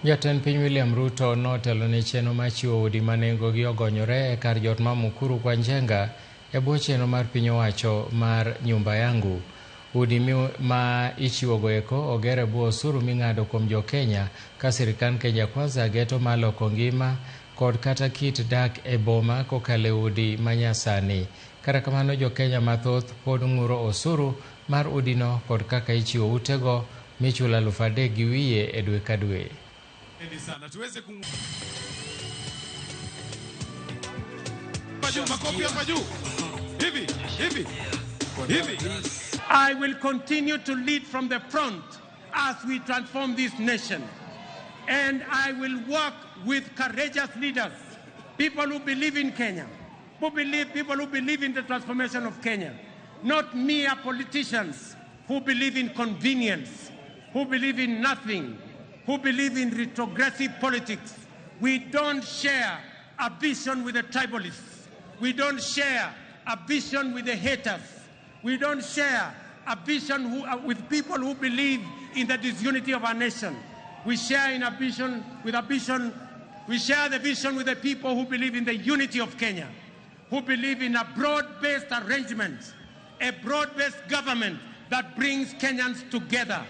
Jatend piny William Ruto notelo ne chenro mar chiwo udi ma nengogi ogonyore e kar jot ma Mukuru kwa Njenga e bwo chenro mar piny owacho mar nyumba yangu. Udi ma ichiwogo eko oger e bwo osuru ming'ado kuom jo-Kenya ka sirikand Kenya Kwanza geto mar loko ngima kod kata kit dak e boma kokalo e udi manyasani. Kata kamano, jo-Kenya mathoth pod ng'uro osuru mar udino kod kaka ichiwo utego michulo 3,000 gi wiye e dwe ka dwe. I will continue to lead from the front as we transform this nation. And I will work with courageous leaders, people who believe in Kenya, people who believe in the transformation of Kenya, not mere politicians who believe in convenience, who believe in nothing, who believe in retrogressive politics. We don't share a vision with the tribalists. We don't share a vision with the haters. We don't share a vision with people who believe in the disunity of our nation. We share the vision with the people who believe in the unity of Kenya, who believe in a broad-based arrangement, a broad-based government that brings Kenyans together.